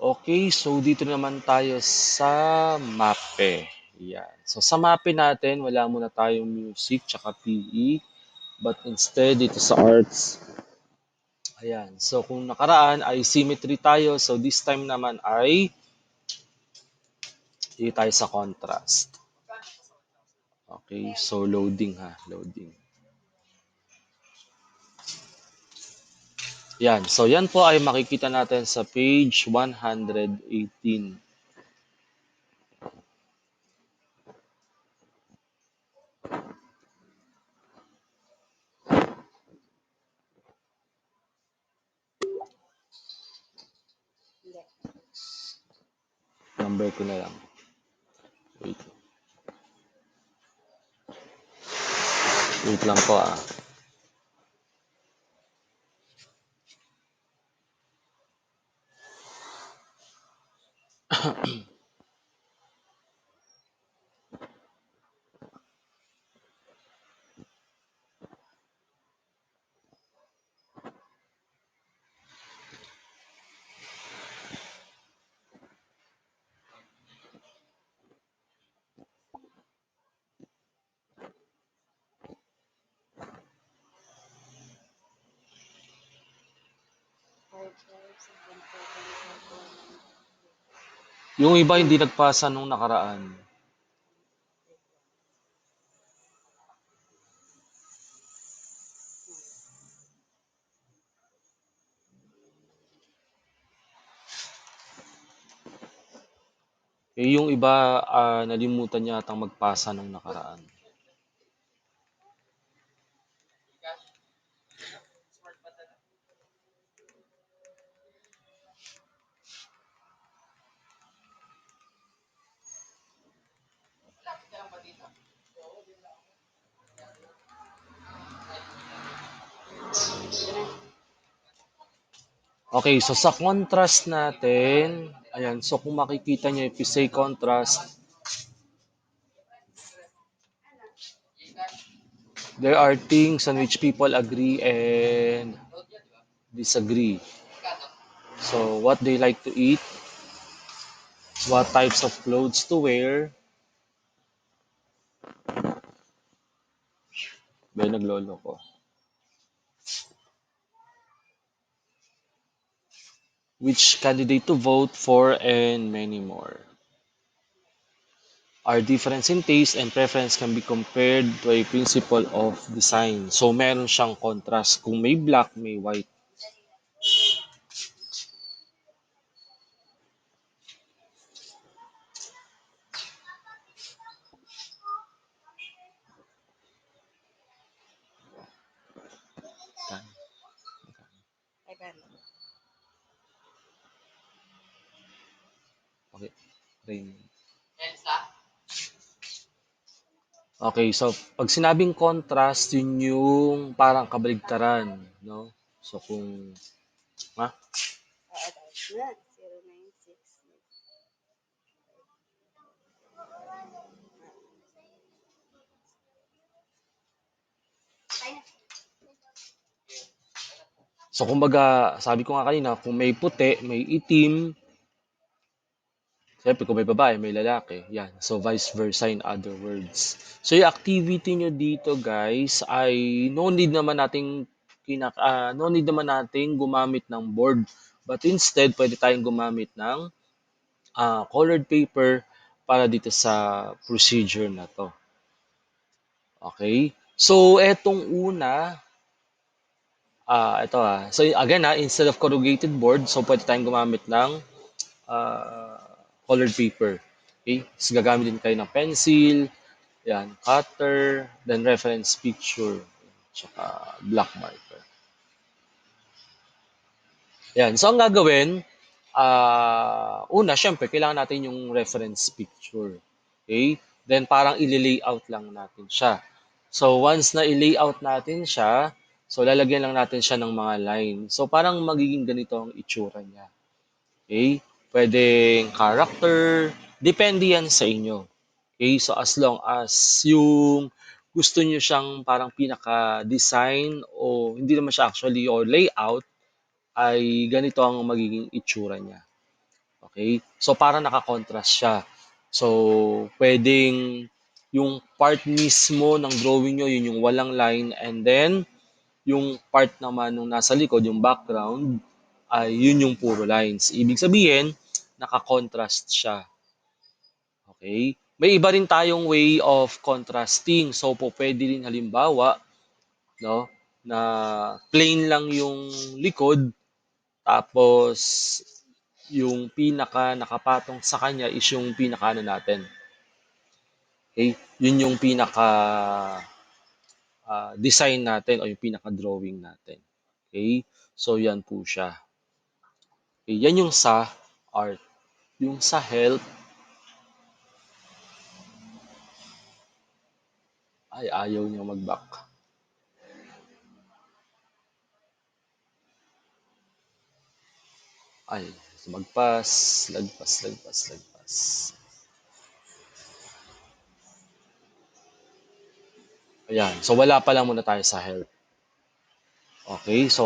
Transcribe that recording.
Okay, so dito naman tayo sa MAPE. Yan. So sa MAPE natin, wala muna tayong music tsaka PE. But instead, dito sa arts, ayan. So kung nakaraan ay symmetry tayo, so this time naman ay dito tayo sa contrast. Okay, so loading ha, loading. Yan, so yan po ay makikita natin sa page 118. Number ko na lang. Wait. Wait lang po ah. Yung iba hindi nagpasa nung nakaraan. Yung iba nalimutan yatang magpasa nung nakaraan. Okay, so sa contrast natin, ayan, so kung makikita niyo if you say contrast, there are things on which people agree and disagree. So what they like to eat, what types of clothes to wear, may naglolo ko. Which candidate to vote for, and many more. Our difference in taste and preference can be compared to a principle of design. So meron siyang contrast. Kung may black, may white. Okay. Rain. Okay, so pag sinabing contrast, yun yung parang kabaligtaran, no? So kung, ha? So kumbaga, sabi ko nga kanina, kung may puti, may itim, siyempre kung may babae, may lalaki. Yan. So vice versa in other words. So yung activity nyo dito guys ay no need naman nating gumamit ng board. But instead, pwede tayong gumamit ng colored paper para dito sa procedure na to. Okay? So, etong una, So, again instead of corrugated board, so pwede tayong gumamit ng colored paper. Okay? So, gagamit din kayo ng pencil, yan, cutter, then reference picture, tsaka black marker. Yan. So, ang gagawin, una, syempre, kailangan natin yung reference picture. Okay? Then, parang i-layout lang natin siya. So, once na i-layout natin siya, so, lalagyan lang natin siya ng mga line. So, parang magiging ganito ang itsura niya. Okay? Pwedeng character, depende yan sa inyo. Okay? So, as long as yung gusto niyo siyang parang pinaka-design o hindi naman siya actually or layout, ay ganito ang magiging itsura niya. Okay? So, para naka-contrast siya. So, pwedeng yung part mismo ng drawing nyo, yun yung walang line, and then, yung part naman nung nasa likod, yung background, ay yun yung puro lines. Ibig sabihin, naka-contrast siya. Okay? May iba rin tayong way of contrasting. So, po pwede rin halimbawa, no, na plain lang yung likod, tapos yung pinaka nakapatong sa kanya is yung pinaka ano natin. Okay? Yun yung pinaka design natin o yung pinaka drawing natin. Okay? So yan po siya. Okay, yan yung sa art. Yung sa health, ay ayaw niya mag-back. Ay, magpas, lagpas, lagpas, lagpas. Ayan. So wala pa lang muna tayo sa health. Okay? So